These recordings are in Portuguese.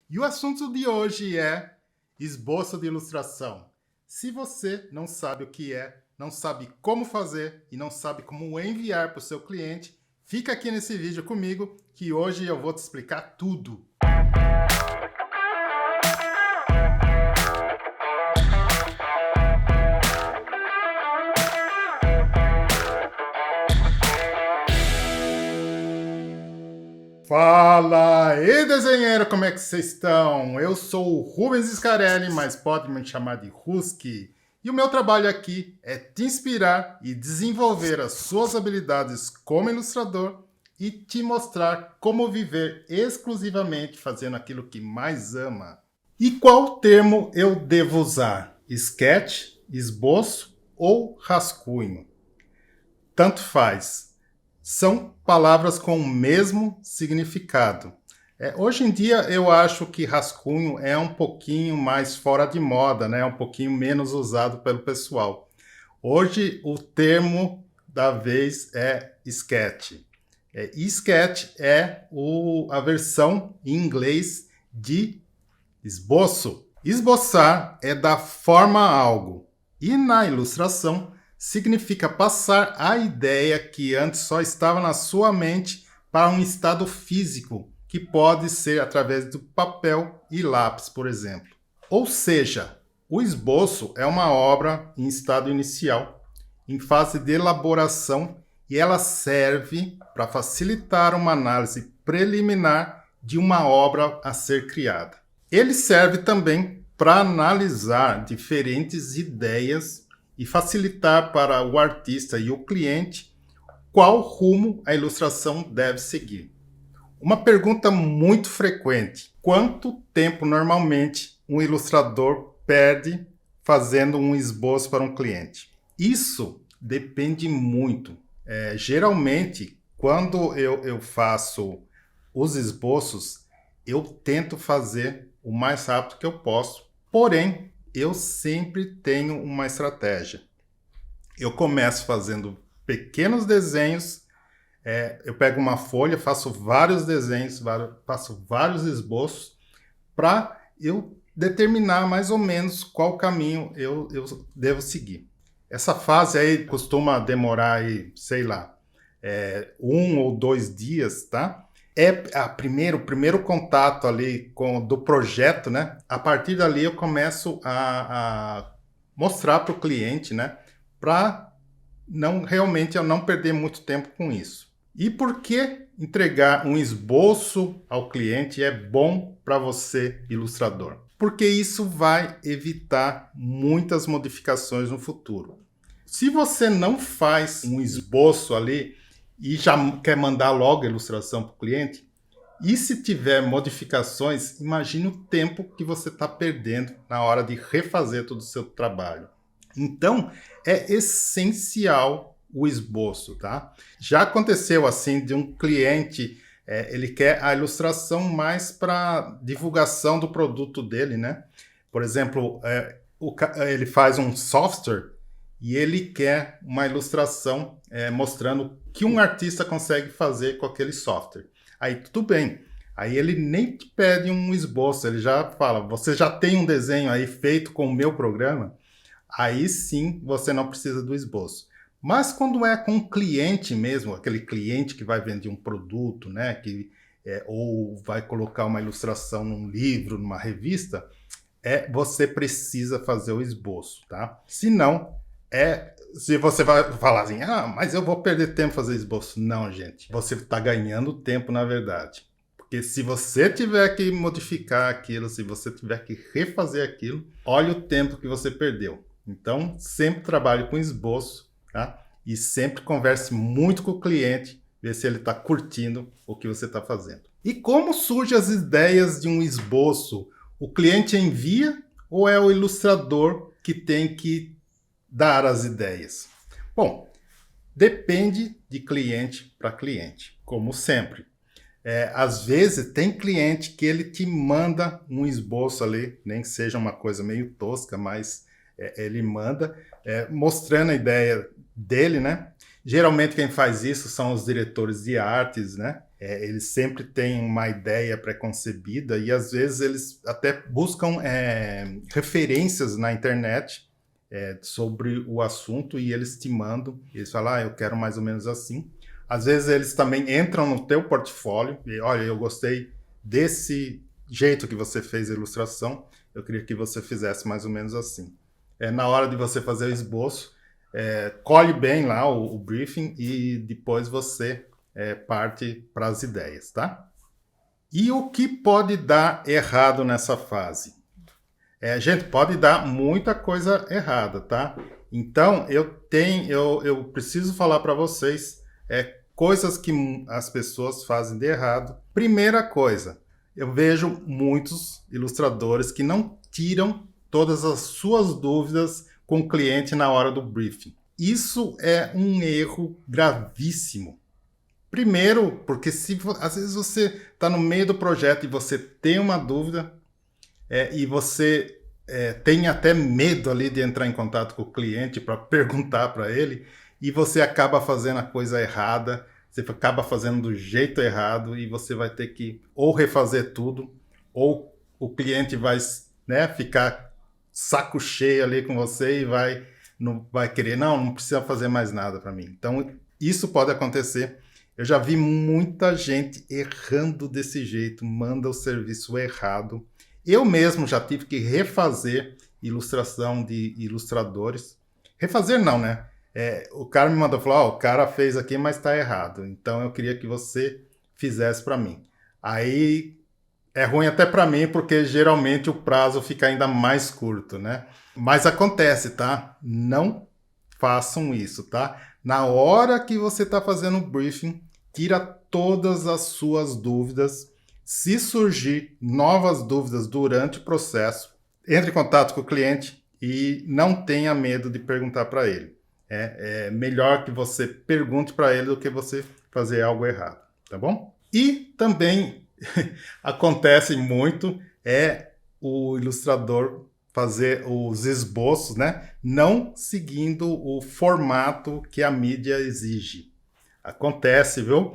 E o assunto de hoje é esboço de ilustração. Se você não sabe o que é, não sabe como fazer e não sabe como enviar para o seu cliente, fica aqui nesse vídeo comigo que hoje eu vou te explicar tudo. Fala aí, desenheiro, como é que vocês estão? Eu sou o Rubens Scarelli, mas pode me chamar de Husky. E o meu trabalho aqui é te inspirar e desenvolver as suas habilidades como ilustrador e te mostrar como viver exclusivamente fazendo aquilo que mais ama. E qual termo eu devo usar? Sketch, esboço ou rascunho? Tanto faz. São palavras com o mesmo significado. Hoje em dia eu acho que rascunho é um pouquinho mais fora de moda, né? Um pouquinho menos usado pelo pessoal. Hoje o termo da vez é sketch. Sketch é a versão em inglês de esboço. Esboçar é dar forma a algo. E na ilustração significa passar a ideia que antes só estava na sua mente para um estado físico, que pode ser através do papel e lápis, por exemplo. Ou seja, o esboço é uma obra em estado inicial, em fase de elaboração, e ela serve para facilitar uma análise preliminar de uma obra a ser criada. Ele serve também para analisar diferentes ideias e facilitar para o artista e o cliente qual rumo a ilustração deve seguir. Uma pergunta muito frequente: quanto tempo normalmente um ilustrador perde fazendo um esboço para um cliente? Isso depende muito. Geralmente, quando eu faço os esboços, eu tento fazer o mais rápido que eu posso, porém, eu sempre tenho uma estratégia. Eu começo fazendo pequenos desenhos, eu pego uma folha, faço vários desenhos, faço vários esboços, para eu determinar mais ou menos qual caminho eu devo seguir. Essa fase aí costuma demorar, aí, sei lá, 1 ou 2 dias, tá? O primeiro contato ali do projeto, né? A partir dali eu começo a mostrar para o cliente, né? Para realmente eu não perder muito tempo com isso. E por que entregar um esboço ao cliente é bom para você, ilustrador? Porque isso vai evitar muitas modificações no futuro. Se você não faz um esboço ali e já quer mandar logo a ilustração para o cliente, e se tiver modificações, imagine o tempo que você está perdendo na hora de refazer todo o seu trabalho. Então, é essencial o esboço, tá? Já aconteceu assim de um cliente, ele quer a ilustração mais para divulgação do produto dele, né? Por exemplo, ele faz um software e ele quer uma ilustração mostrando o que um artista consegue fazer com aquele software. Aí tudo bem. Aí ele nem te pede um esboço, ele já fala, você já tem um desenho aí feito com o meu programa? Aí sim você não precisa do esboço. Mas quando é com um cliente mesmo, aquele cliente que vai vender um produto, né, ou vai colocar uma ilustração num livro, numa revista, você precisa fazer o esboço, tá? Senão, se você vai falar assim, mas eu vou perder tempo fazer esboço. Não, gente, você está ganhando tempo na verdade. Porque se você tiver que modificar aquilo, se você tiver que refazer aquilo, olha o tempo que você perdeu. Então, sempre trabalhe com esboço, tá? E sempre converse muito com o cliente, ver se ele está curtindo o que você está fazendo. E como surgem as ideias de um esboço? O cliente envia ou é o ilustrador que tem que dar as ideias? Bom, depende de cliente para cliente, como sempre. Às vezes tem cliente que ele te manda um esboço ali, nem que seja uma coisa meio tosca, mas ele manda mostrando a ideia dele, né? Geralmente quem faz isso são os diretores de artes, né? Eles sempre têm uma ideia pré-concebida e às vezes eles até buscam referências na internet sobre o assunto e eles te mandam, eles falam, eu quero mais ou menos assim. Às vezes eles também entram no teu portfólio e, olha, eu gostei desse jeito que você fez a ilustração, eu queria que você fizesse mais ou menos assim. Na hora de você fazer o esboço, colhe bem lá o briefing e depois você parte para as ideias, tá? E o que pode dar errado nessa fase? Gente, pode dar muita coisa errada, tá? Então, eu preciso falar para vocês coisas que as pessoas fazem de errado. Primeira coisa, eu vejo muitos ilustradores que não tiram todas as suas dúvidas com o cliente na hora do briefing. Isso é um erro gravíssimo. Primeiro, porque às vezes você está no meio do projeto e você tem uma dúvida e você tem até medo ali de entrar em contato com o cliente para perguntar para ele e você acaba fazendo a coisa errada, você acaba fazendo do jeito errado e você vai ter que ou refazer tudo ou o cliente vai ficar saco cheio ali com você e não vai querer, não precisa fazer mais nada para mim. Então, isso pode acontecer. Eu já vi muita gente errando desse jeito, manda o serviço errado. Eu mesmo já tive que refazer ilustração de ilustradores. Refazer não, né? O cara me mandou, falou, o cara fez aqui, mas está errado. Então eu queria que você fizesse para mim. Aí é ruim até para mim, porque geralmente o prazo fica ainda mais curto, né? Mas acontece, tá? Não façam isso, tá? Na hora que você está fazendo o briefing, tira todas as suas dúvidas. Se surgir novas dúvidas durante o processo, entre em contato com o cliente e não tenha medo de perguntar para ele. É melhor que você pergunte para ele do que você fazer algo errado, tá bom? E também acontece muito o ilustrador fazer os esboços, né? Não seguindo o formato que a mídia exige. Acontece, viu?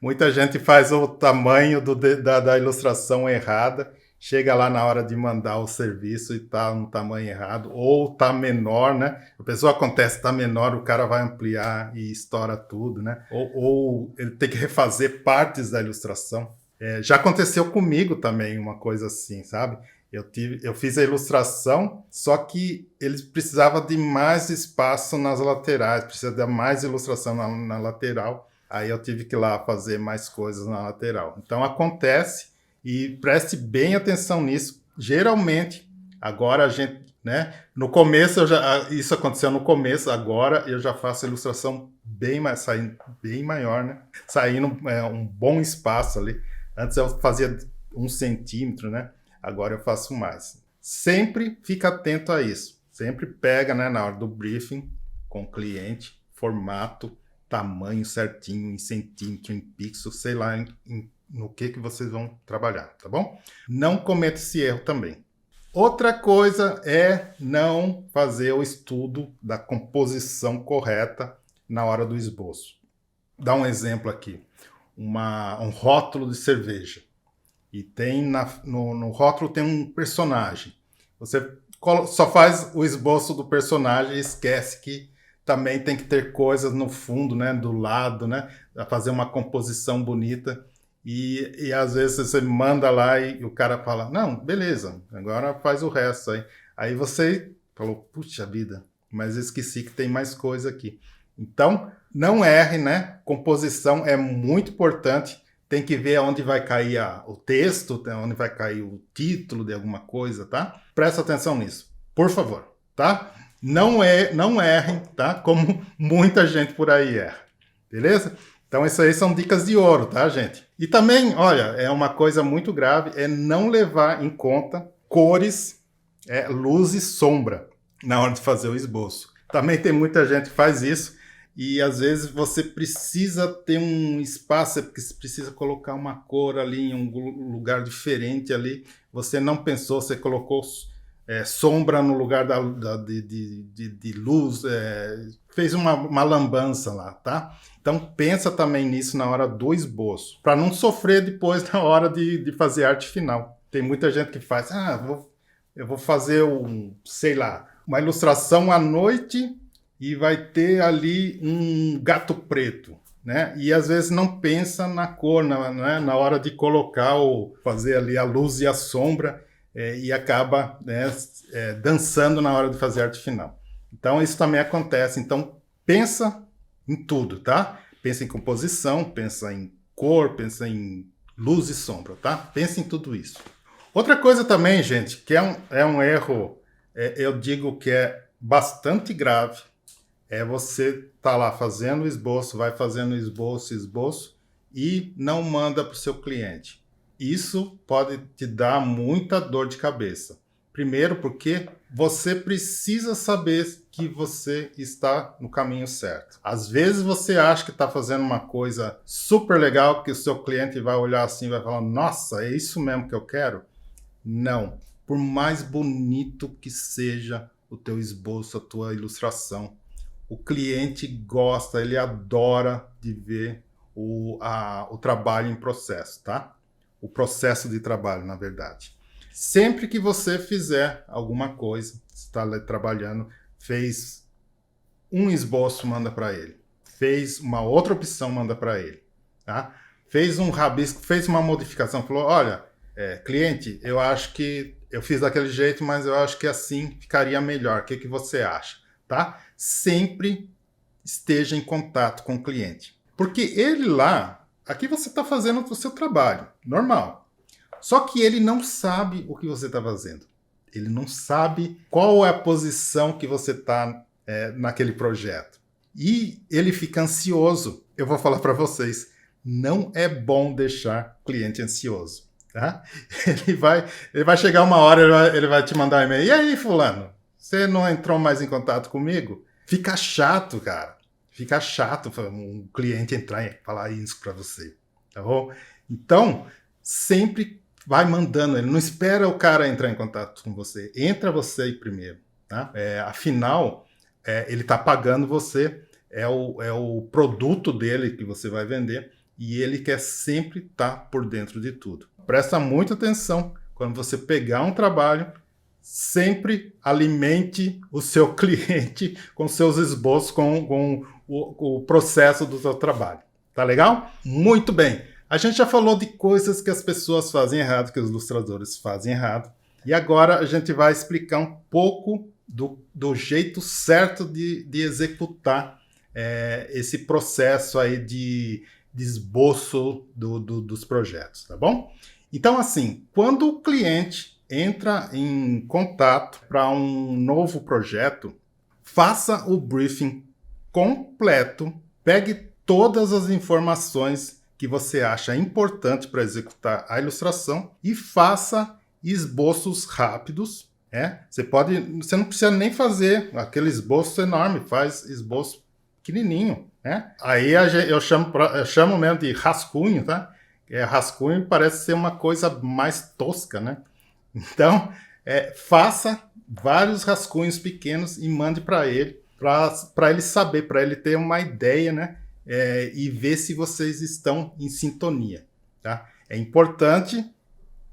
Muita gente faz o tamanho da ilustração errada, chega lá na hora de mandar o serviço e está no tamanho errado, ou está menor, né? A pessoa acontece, está menor, o cara vai ampliar e estoura tudo, né? Ou ele tem que refazer partes da ilustração. Já aconteceu comigo também uma coisa assim, sabe? Eu fiz a ilustração, só que eles precisavam de mais espaço nas laterais, precisa de mais ilustração na lateral. Aí eu tive que ir lá fazer mais coisas na lateral. Então acontece, e preste bem atenção nisso. Geralmente, agora a gente, né? No começo, isso aconteceu no começo, agora eu já faço a ilustração saindo bem maior, né? Saindo um bom espaço ali. Antes eu fazia 1 centímetro, né? Agora eu faço mais. Sempre fica atento a isso. Sempre pega, né, na hora do briefing com o cliente, formato, tamanho certinho, em centímetro, em pixel, sei lá no que vocês vão trabalhar, tá bom? Não cometa esse erro também. Outra coisa é não fazer o estudo da composição correta na hora do esboço. Dá um exemplo aqui. Um rótulo de cerveja. E tem no rótulo tem um personagem. Você só faz o esboço do personagem e esquece que também tem que ter coisas no fundo, né, do lado, né, fazer uma composição bonita. E às vezes você manda lá e o cara fala, não, beleza, agora faz o resto aí. Aí você falou, puxa vida, mas esqueci que tem mais coisa aqui. Então, não erre, né? Composição é muito importante. Tem que ver onde vai cair o texto, onde vai cair o título de alguma coisa, tá? Presta atenção nisso, por favor, tá? Não errem, tá? Como muita gente por aí erra, beleza? Então, isso aí são dicas de ouro, tá, gente? E também, olha, é uma coisa muito grave, é não levar em conta cores, luz e sombra na hora de fazer o esboço. Também tem muita gente que faz isso, e às vezes você precisa ter um espaço, porque você precisa colocar uma cor ali em um lugar diferente ali. Você não pensou, você colocou sombra no lugar de luz, fez uma lambança lá, tá? Então pensa também nisso na hora do esboço, para não sofrer depois na hora de fazer arte final. Tem muita gente que faz, eu vou fazer sei lá, uma ilustração à noite e vai ter ali um gato preto, né? E às vezes não pensa na cor, na hora de colocar ou fazer ali a luz e a sombra, e acaba, né, dançando na hora de fazer a arte final. Então isso também acontece. Então pensa em tudo, tá? Pensa em composição, pensa em cor, pensa em luz e sombra, tá? Pensa em tudo isso. Outra coisa também, gente, que é um erro, eu digo que é bastante grave, é você tá lá fazendo o esboço, vai fazendo esboço e não manda para o seu cliente. Isso pode te dar muita dor de cabeça. Primeiro porque você precisa saber que você está no caminho certo. Às vezes você acha que está fazendo uma coisa super legal, que o seu cliente vai olhar assim e vai falar, nossa, é isso mesmo que eu quero? Não. Por mais bonito que seja o teu esboço, a tua ilustração, o cliente gosta, ele adora de ver o trabalho em processo, tá? O processo de trabalho, na verdade. Sempre que você fizer alguma coisa, está trabalhando, fez um esboço, manda para ele. Fez uma outra opção, manda para ele. Tá? Fez um rabisco, fez uma modificação, falou, olha, cliente, eu acho que eu fiz daquele jeito, mas eu acho que assim ficaria melhor. O que você acha? Tá? Sempre esteja em contato com o cliente. Porque ele lá, aqui você está fazendo o seu trabalho, normal. Só que ele não sabe o que você está fazendo. Ele não sabe qual é a posição que você está naquele projeto. E ele fica ansioso. Eu vou falar para vocês, não é bom deixar o cliente ansioso. Tá? Ele vai chegar uma hora, ele vai te mandar um e-mail. E aí, fulano, você não entrou mais em contato comigo? Fica chato, cara. Fica chato um cliente entrar e falar isso para você. Tá bom? Então, sempre vai mandando ele, não espera o cara entrar em contato com você, entra você aí primeiro, tá? Afinal, ele está pagando você, é o produto dele que você vai vender e ele quer sempre estar por dentro de tudo. Presta muita atenção quando você pegar um trabalho, sempre alimente o seu cliente com seus esboços, com o processo do seu trabalho. Tá legal? Muito bem. A gente já falou de coisas que as pessoas fazem errado, que os ilustradores fazem errado. E agora a gente vai explicar um pouco do jeito certo de executar esse processo aí de esboço dos projetos, tá bom? Então, assim, quando o cliente entra em contato para um novo projeto, faça o briefing completo, pegue todas as informações que você acha importante para executar a ilustração e faça esboços rápidos. Você não precisa nem fazer aquele esboço enorme, faz esboço pequenininho. Aí eu chamo mesmo de rascunho, tá? Rascunho parece ser uma coisa mais tosca, né? Então, faça vários rascunhos pequenos e mande para ele, para ele saber, para ele ter uma ideia, né? E ver se vocês estão em sintonia. Tá? É importante,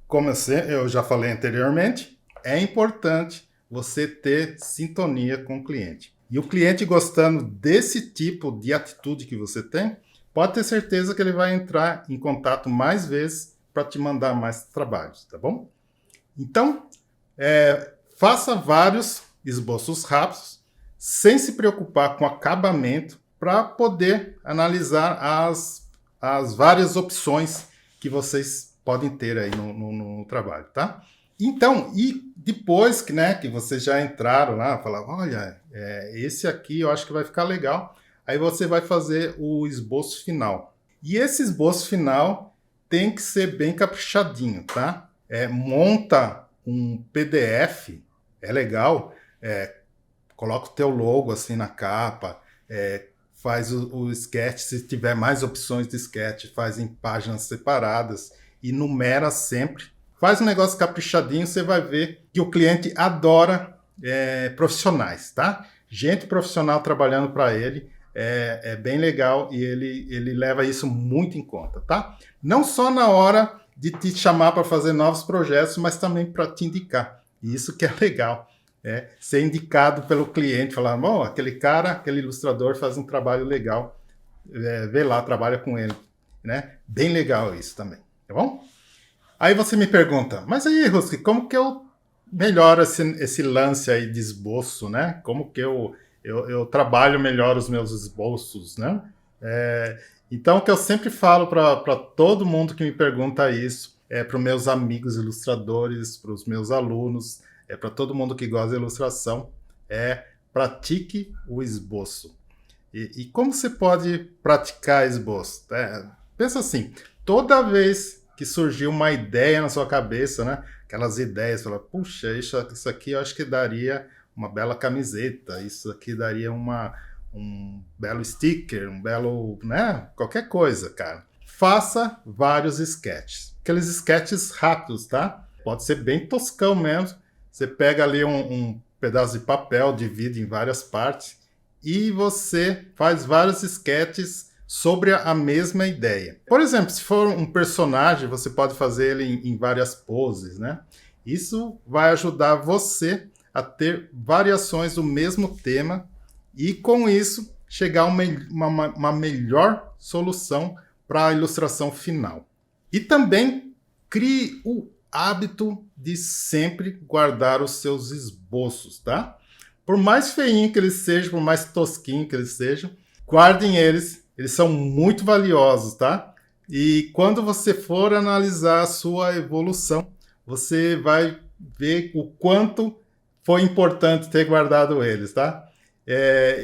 como eu já falei anteriormente, é importante você ter sintonia com o cliente. E o cliente gostando desse tipo de atitude que você tem, pode ter certeza que ele vai entrar em contato mais vezes para te mandar mais trabalhos, tá bom? Então, faça vários esboços rápidos, sem se preocupar com acabamento, para poder analisar as várias opções que vocês podem ter aí no trabalho, tá? Então, e depois que vocês já entraram lá, falaram, olha, esse aqui eu acho que vai ficar legal, aí você vai fazer o esboço final. E esse esboço final tem que ser bem caprichadinho, tá? Monta um PDF, é legal, coloca o teu logo assim na capa, faz o sketch, se tiver mais opções de sketch, faz em páginas separadas e numera sempre. Faz um negócio caprichadinho, você vai ver que o cliente adora profissionais, tá? gente profissional trabalhando para ele. É bem legal e ele leva isso muito em conta, tá? Não só na hora de te chamar para fazer novos projetos, mas também para te indicar. E isso que é legal. Ser indicado pelo cliente, falar, bom, aquele cara, aquele ilustrador faz um trabalho legal, vê lá, trabalha com ele, né? Bem legal isso também, tá bom? Aí você me pergunta, mas aí, Ruski, como que eu melhoro esse lance aí de esboço, né? Como que eu trabalho melhor os meus esboços, né? Então, o que eu sempre falo para todo mundo que me pergunta isso, para os meus amigos ilustradores, para os meus alunos, para todo mundo que gosta de ilustração, pratique o esboço. E como você pode praticar esboço? Pensa assim, toda vez que surgiu uma ideia na sua cabeça, né? Aquelas ideias, fala, puxa, isso aqui eu acho que daria uma bela camiseta, isso aqui daria um belo sticker, um belo, né? Qualquer coisa, cara. Faça vários sketches. Aqueles sketches rápidos, tá? Pode ser bem toscão mesmo. Você pega ali um pedaço de papel, divide em várias partes e você faz vários sketches sobre a mesma ideia. Por exemplo, se for um personagem, você pode fazer ele em várias poses, né? Isso vai ajudar você a ter variações do mesmo tema e, com isso, chegar a uma melhor solução para a ilustração final. E também crie o hábito de sempre guardar os seus esboços, tá? Por mais feinho que eles sejam, por mais tosquinho que eles sejam, guardem eles. Eles são muito valiosos, tá? E quando você for analisar a sua evolução, você vai ver o quanto foi importante ter guardado eles, tá?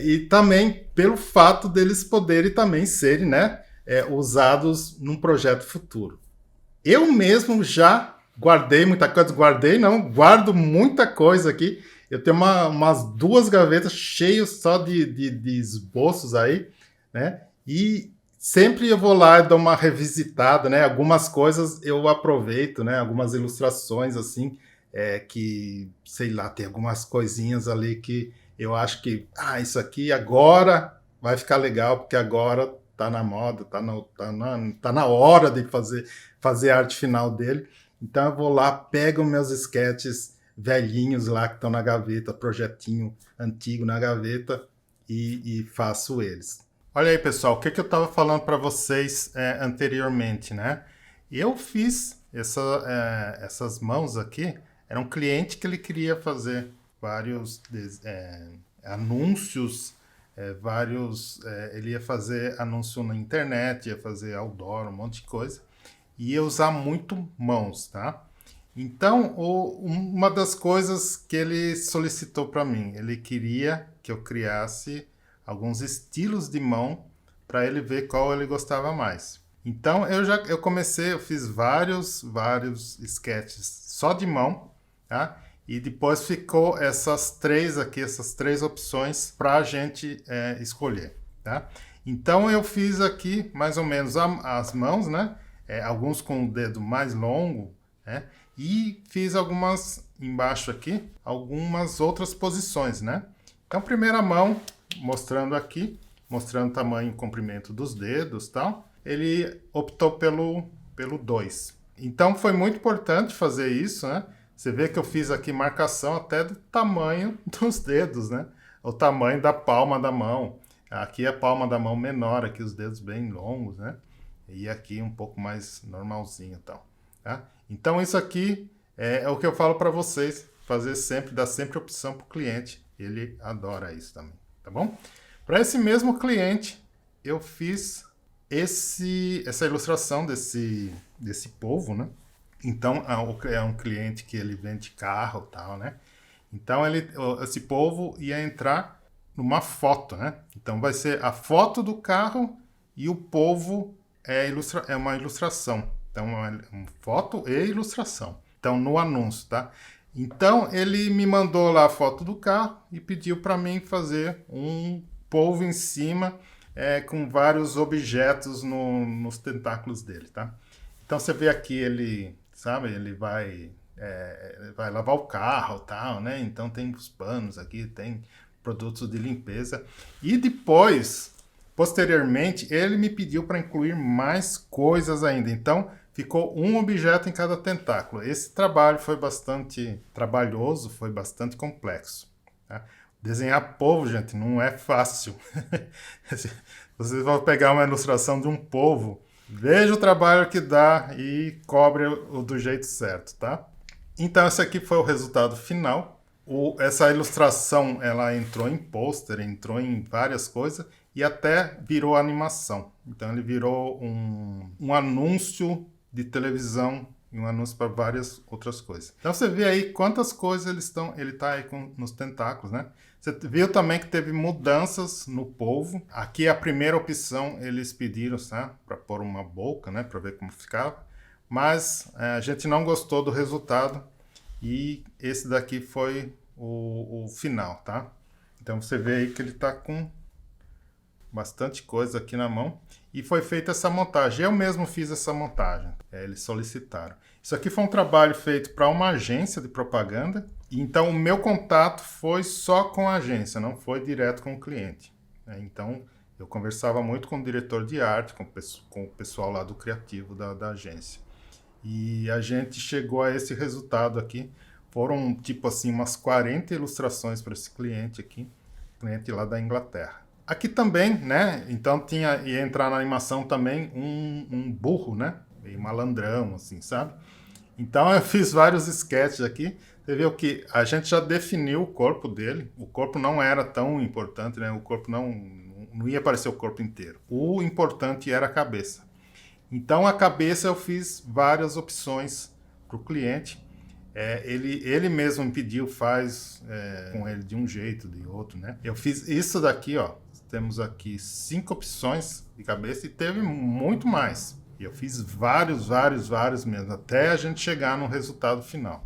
E também pelo fato deles poderem também serem, né, usados num projeto futuro. Eu mesmo já guardei muita coisa, guardo muita coisa aqui. Eu tenho umas 2 gavetas cheias só de esboços aí, né? E sempre eu vou lá e dou uma revisitada, né? Algumas coisas eu aproveito, né? Algumas ilustrações, assim, que, sei lá, tem algumas coisinhas ali que eu acho que, isso aqui agora vai ficar legal, porque agora tá na moda, tá na hora de fazer a arte final dele. Então eu vou lá, pego meus sketches velhinhos lá que estão na gaveta, projetinho antigo na gaveta e faço eles. Olha aí, pessoal, o que eu estava falando para vocês anteriormente, né? Eu fiz essas mãos aqui, era um cliente que ele queria fazer vários anúncios, ele ia fazer anúncio na internet, ia fazer outdoor, um monte de coisa, e ia usar muito mãos, tá? Então, uma das coisas que ele solicitou para mim, ele queria que eu criasse alguns estilos de mão para ele ver qual ele gostava mais. Então, eu fiz vários sketches só de mão, tá? E depois ficou essas três opções para a gente escolher, tá? Então, eu fiz aqui mais ou menos as mãos, né? Alguns com o dedo mais longo, né? E fiz algumas embaixo aqui, algumas outras posições, né? Então, primeira mão, mostrando aqui, mostrando o tamanho e comprimento dos dedos, tal. Ele optou pelo 2. Então, foi muito importante fazer isso, né? Você vê que eu fiz aqui marcação até do tamanho dos dedos, né? O tamanho da palma da mão. Aqui a palma da mão menor, aqui os dedos bem longos, né? E aqui um pouco mais normalzinho e tal. Tá? Então isso aqui é o que eu falo para vocês, dar sempre opção para o cliente. Ele adora isso também, tá bom? Para esse mesmo cliente, eu fiz essa ilustração desse polvo, né? Então é um cliente que ele vende carro e tal, né? Então esse polvo ia entrar numa foto, né? Então vai ser a foto do carro e o polvo é uma ilustração. Então, uma foto e ilustração. Então, no anúncio, tá? Então, ele me mandou lá a foto do carro e pediu para mim fazer um polvo em cima com vários objetos nos tentáculos dele, tá? Então, você vê aqui ele, sabe, ele vai lavar o carro e tal, né? Então, tem os panos aqui, tem produtos de limpeza. E depois, posteriormente, ele me pediu para incluir mais coisas ainda. Então, ficou um objeto em cada tentáculo. Esse trabalho foi bastante trabalhoso, foi bastante complexo. Tá? Desenhar polvo, gente, não é fácil. Vocês vão pegar uma ilustração de um polvo, veja o trabalho que dá e cobre do jeito certo, tá? Então, esse aqui foi o resultado final. Essa ilustração, ela entrou em pôster, entrou em várias coisas e até virou animação. Então, ele virou um anúncio de televisão e um anúncio para várias outras coisas. Então, você vê aí quantas coisas ele está aí nos tentáculos, né? Você viu também que teve mudanças no polvo. Aqui a primeira opção eles pediram, tá? Para pôr uma boca, né? Para ver como ficava. Mas a gente não gostou do resultado e esse daqui foi o final, tá? Então você vê aí que ele está com bastante coisa aqui na mão. E foi feita essa montagem. Eu mesmo fiz essa montagem. Eles solicitaram. Isso aqui foi um trabalho feito para uma agência de propaganda. Então, o meu contato foi só com a agência, não foi direto com o cliente. Então, eu conversava muito com o diretor de arte, com o pessoal lá do criativo da agência. E a gente chegou a esse resultado aqui. Foram, tipo assim, umas 40 ilustrações para esse cliente aqui. Cliente lá da Inglaterra. Aqui também, né? Então ia entrar na animação também um burro, né? Meio malandrão, assim, sabe? Então eu fiz vários sketches aqui. Você viu que a gente já definiu o corpo dele. O corpo não era tão importante, né? O corpo não ia aparecer o corpo inteiro. O importante era a cabeça. Então a cabeça eu fiz várias opções para o cliente. Ele mesmo me pediu, faz com ele de um jeito, de outro, né? Eu fiz isso daqui, ó. Temos aqui 5 opções de cabeça e teve muito mais. E eu fiz vários mesmo, até a gente chegar no resultado final.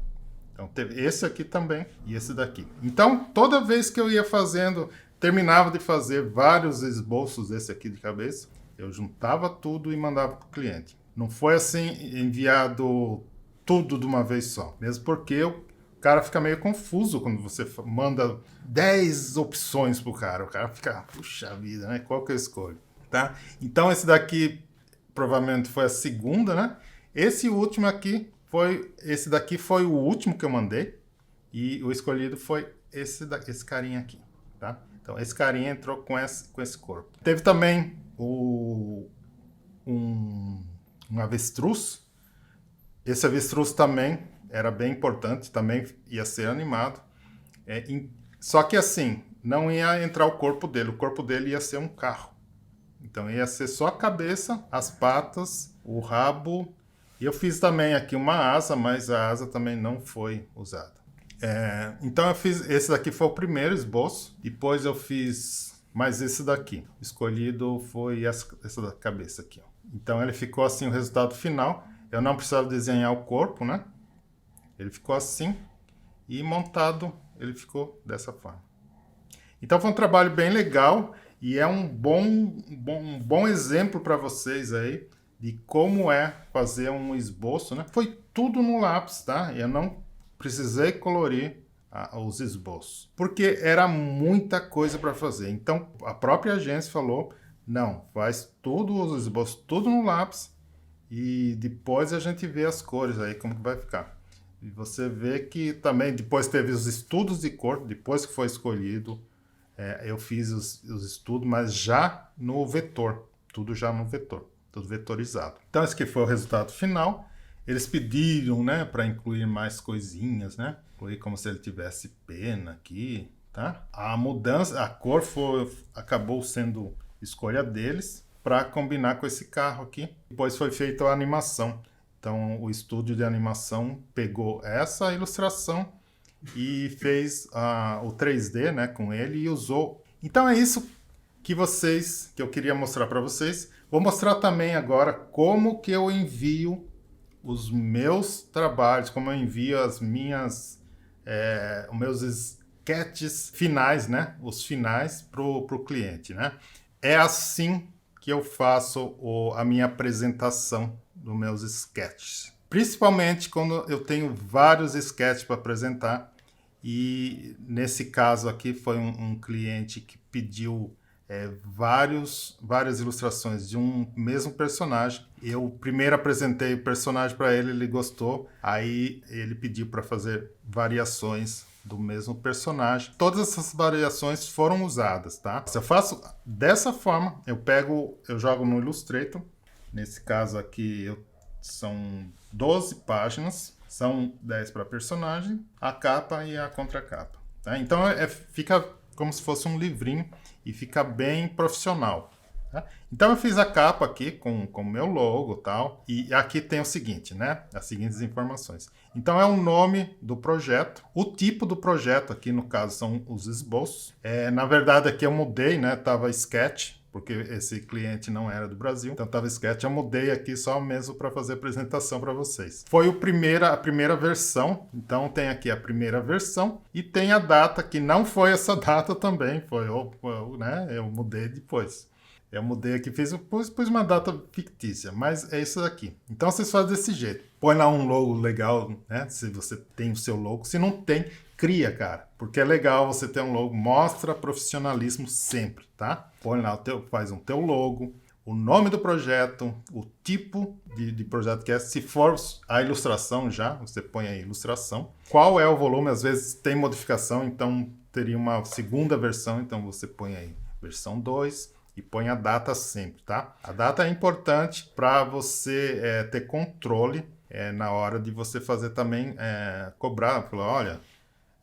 Então teve esse aqui também e esse daqui. Então toda vez que eu ia fazendo, terminava de fazer vários esboços desse aqui de cabeça, eu juntava tudo e mandava para o cliente. Não foi assim enviado tudo de uma vez só, mesmo porque o cara fica meio confuso quando você manda 10 opções pro cara. O cara fica, puxa vida, né? Qual que eu escolho? Tá? Então esse daqui provavelmente foi a segunda, né? Esse último aqui esse daqui foi o último que eu mandei e o escolhido foi esse carinha aqui, tá? Então esse carinha entrou com esse corpo. Teve também um avestruz. Esse avestruz também era bem importante, também ia ser animado. Só que assim, não ia entrar o corpo dele ia ser um carro. Então ia ser só a cabeça, as patas, o rabo. E eu fiz também aqui uma asa, mas a asa também não foi usada. Então eu fiz, esse daqui foi o primeiro esboço, depois eu fiz mais esse daqui. Escolhido foi essa da cabeça aqui. Ó. Então ele ficou assim o resultado final. Eu não precisava desenhar o corpo, né? Ele ficou assim e montado ele ficou dessa forma. Então foi um trabalho bem legal e é um bom exemplo para vocês aí de como é fazer um esboço, né? Foi tudo no lápis, tá? Eu não precisei colorir os esboços, porque era muita coisa para fazer. Então a própria agência falou, não, faz tudo os esboços, tudo no lápis e depois a gente vê as cores aí, como que vai ficar. E você vê que também depois teve os estudos de cor, depois que foi escolhido, eu fiz os estudos, mas já no vetor, tudo já no vetor, tudo vetorizado. Então esse aqui foi o resultado final. Eles pediram, né, para incluir mais coisinhas, né? Incluir como se ele tivesse pena aqui, tá? A mudança, a cor acabou sendo escolha deles para combinar com esse carro aqui. Depois foi feita a animação. Então o estúdio de animação pegou essa ilustração e fez o 3D, né, com ele e usou. Então é isso que eu queria mostrar para vocês. Vou mostrar também agora como que eu envio os meus trabalhos, como eu envio os meus sketches finais, né, os finais pro cliente, né. É assim que eu faço a minha apresentação dos meus sketches. Principalmente quando eu tenho vários sketches para apresentar E nesse caso aqui foi um cliente que pediu várias ilustrações de um mesmo personagem. Eu primeiro apresentei o personagem para ele, ele gostou. Aí ele pediu para fazer variações do mesmo personagem. Todas essas variações foram usadas, tá? Se eu faço dessa forma, eu jogo no Illustrator. Nesse caso aqui são 12 páginas, são 10 para personagem, a capa e a contracapa. Tá? Então fica como se fosse um livrinho e fica bem profissional. Tá? Então eu fiz a capa aqui com o meu logo e tal, e aqui tem o seguinte, né? As seguintes informações. Então é o nome do projeto, o tipo do projeto aqui no caso são os esboços. Na verdade aqui eu mudei, né? Tava sketch, porque esse cliente não era do Brasil, então tava sketch, eu mudei aqui só mesmo para fazer a apresentação para vocês. Foi a primeira versão, então tem aqui a primeira versão e tem a data, que não foi essa data também, né? Eu mudei depois. Eu mudei aqui, pus uma data fictícia, mas é isso daqui. Então vocês fazem desse jeito. Põe lá um logo legal, né? Se você tem o seu logo. Se não tem, cria, cara. Porque é legal você ter um logo. Mostra profissionalismo sempre, tá? Põe lá faz um teu logo, o nome do projeto, o tipo de projeto que é. Se for a ilustração já, você põe aí ilustração. Qual é o volume? Às vezes tem modificação, então teria uma segunda versão. Então você põe aí versão 2. E põe a data sempre, tá? A data é importante para você ter controle na hora de você fazer também, cobrar. Falar, olha,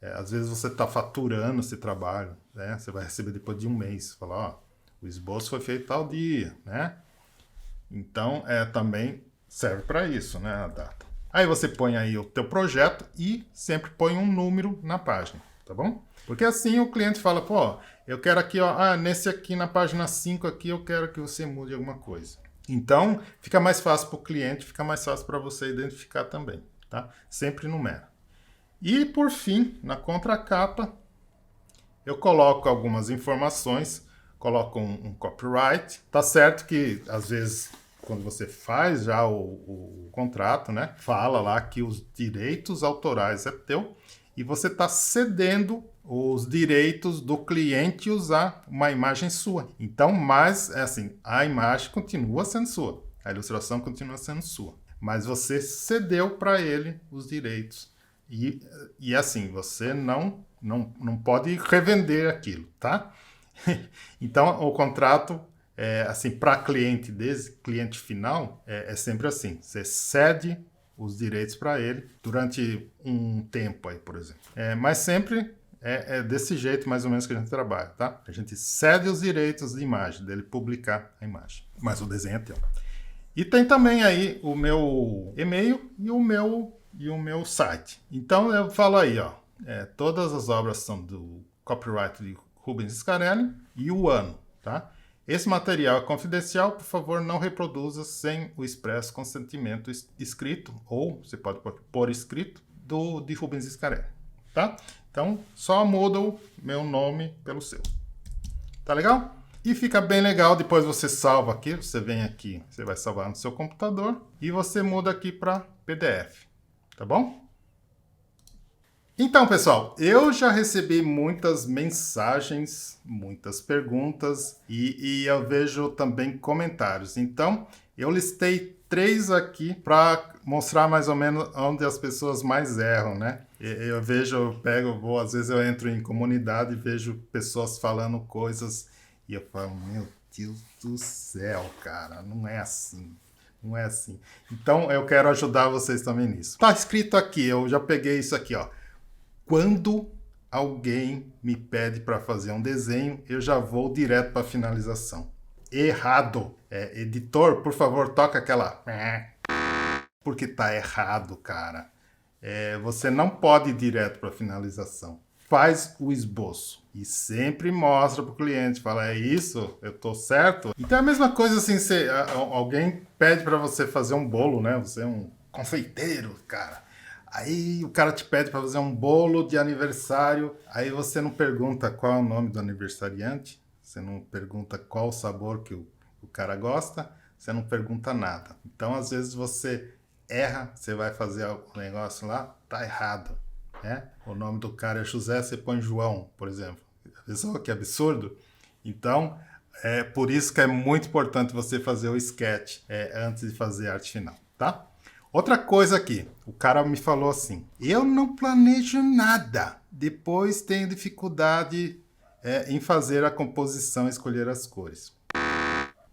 às vezes você está faturando esse trabalho, né? Você vai receber depois de um mês. Falar, ó, o esboço foi feito tal dia, né? Então, também serve para isso, né? A data. Aí você põe aí o teu projeto e sempre põe um número na página, tá bom? Porque assim o cliente fala, pô, eu quero aqui, ó, nesse aqui na página 5 aqui eu quero que você mude alguma coisa. Então, fica mais fácil para o cliente, fica mais fácil para você identificar também, tá? Sempre numera. E por fim, na contracapa, eu coloco algumas informações, coloco um copyright. Tá certo que às vezes quando você faz já o contrato, né, fala lá que os direitos autorais é teu e você está cedendo os direitos do cliente usar uma imagem sua. Então, mas é assim, a imagem continua sendo sua, a ilustração continua sendo sua, mas você cedeu para ele os direitos e assim, você não pode revender aquilo, tá? Então, o contrato assim, para cliente, desde cliente final, é sempre assim, você cede os direitos para ele durante um tempo aí, por exemplo. Mas sempre é desse jeito mais ou menos que a gente trabalha, tá? A gente cede os direitos de imagem, dele publicar a imagem. Mas o desenho é teu. E tem também aí o meu e-mail e o meu site. Então eu falo aí, ó, todas as obras são do copyright de Rubens Scarelli e o ano, tá? Esse material é confidencial, por favor, não reproduza sem o expresso consentimento escrito, ou você pode pôr escrito, de Rubens Scarelli, tá? Então, só muda o meu nome pelo seu. Tá legal? E fica bem legal, depois você salva aqui, você vem aqui, você vai salvar no seu computador, e você muda aqui para PDF, tá bom? Então, pessoal, eu já recebi muitas mensagens, muitas perguntas e eu vejo também comentários. Então, eu listei 3 aqui para mostrar mais ou menos onde as pessoas mais erram, né? Às vezes eu entro em comunidade e vejo pessoas falando coisas e eu falo, meu Deus do céu, cara, não é assim. Não é assim. Então, eu quero ajudar vocês também nisso. Tá escrito aqui, eu já peguei isso aqui, ó. Quando alguém me pede para fazer um desenho, eu já vou direto para a finalização. Errado. Editor, por favor, toca aquela... Porque tá errado, cara. Você não pode ir direto para a finalização. Faz o esboço e sempre mostra para o cliente. Fala, é isso? Eu tô certo? Então é a mesma coisa assim, alguém pede para você fazer um bolo, né? Você é um confeiteiro, cara. Aí o cara te pede para fazer um bolo de aniversário, aí você não pergunta qual é o nome do aniversariante, você não pergunta qual o sabor que o cara gosta, você não pergunta nada. Então, às vezes você erra, você vai fazer o negócio lá, tá errado. né? O nome do cara é José, você põe João, por exemplo. Pessoal, que absurdo. Então, é por isso que é muito importante você fazer o sketch antes de fazer a arte final, tá? Outra coisa aqui, o cara me falou assim, eu não planejo nada, depois tenho dificuldade em fazer a composição, escolher as cores.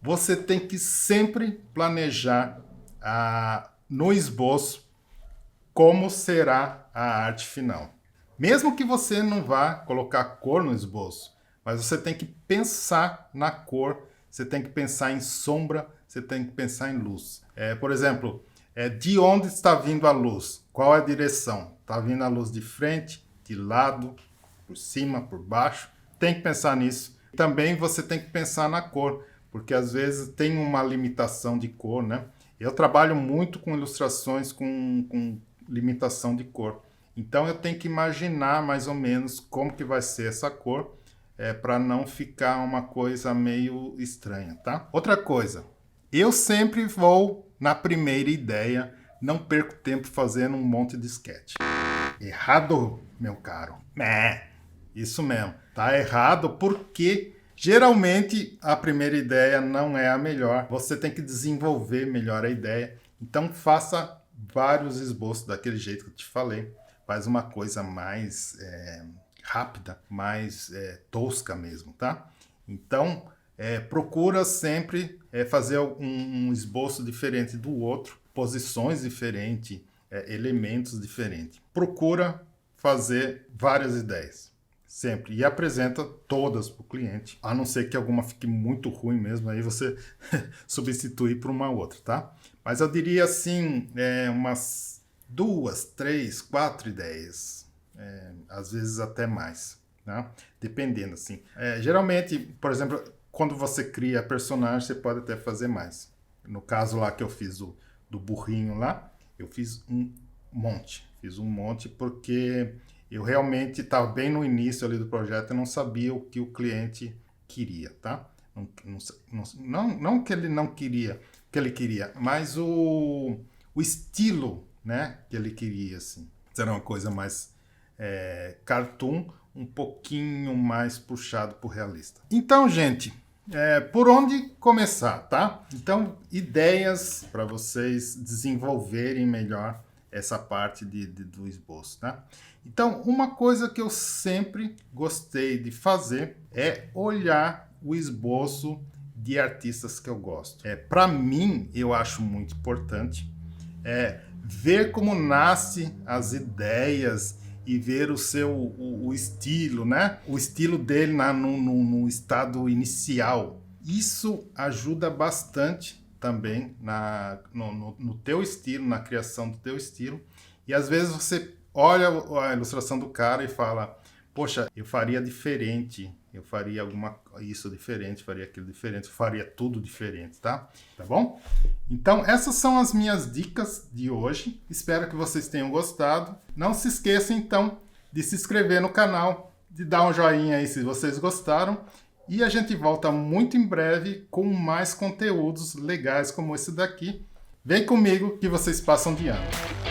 Você tem que sempre planejar no esboço como será a arte final. Mesmo que você não vá colocar cor no esboço, mas você tem que pensar na cor, você tem que pensar em sombra, você tem que pensar em luz. Por exemplo, de onde está vindo a luz? Qual é a direção? Está vindo a luz de frente, de lado, por cima, por baixo? Tem que pensar nisso. Também você tem que pensar na cor, porque às vezes tem uma limitação de cor, né? Eu trabalho muito com ilustrações com limitação de cor. Então eu tenho que imaginar mais ou menos como que vai ser essa cor, para não ficar uma coisa meio estranha, tá? Outra coisa, eu sempre vou na primeira ideia, não perco tempo fazendo um monte de sketch. Errado, meu caro. Isso mesmo. Tá errado porque geralmente a primeira ideia não é a melhor. Você tem que desenvolver melhor a ideia. Então faça vários esboços daquele jeito que eu te falei. Faz uma coisa mais rápida, mais tosca mesmo, tá? Então, procura sempre fazer um esboço diferente do outro, posições diferentes, elementos diferentes. Procura fazer várias ideias, sempre. E apresenta todas para o cliente, a não ser que alguma fique muito ruim mesmo, aí você substitui por uma outra, tá? Mas eu diria assim, umas 2, 3, 4 ideias. Às vezes até mais, tá? Dependendo, assim. Geralmente, por exemplo, quando você cria personagem, você pode até fazer mais. No caso lá que eu fiz do burrinho lá, eu fiz um monte. Fiz um monte porque eu realmente estava bem no início ali do projeto e não sabia o que o cliente queria, tá? Não que ele não queria, que ele queria, mas o estilo, né, que ele queria, assim. Era uma coisa mais cartoon, um pouquinho mais puxado pro realista. Então, gente, por onde começar, tá? Então, ideias para vocês desenvolverem melhor essa parte do esboço, tá? Então, uma coisa que eu sempre gostei de fazer é olhar o esboço de artistas que eu gosto. Para mim, eu acho muito importante ver como nasce as ideias e ver o estilo, né? O estilo dele no estado inicial. Isso ajuda bastante também no teu estilo, na criação do teu estilo. E às vezes você olha a ilustração do cara e fala, poxa, eu faria diferente, eu faria isso diferente, faria aquilo diferente, faria tudo diferente, tá? Tá bom? Então, essas são as minhas dicas de hoje. Espero que vocês tenham gostado. Não se esqueça, então, de se inscrever no canal, de dar um joinha aí se vocês gostaram. E a gente volta muito em breve com mais conteúdos legais como esse daqui. Vem comigo que vocês passam de ano.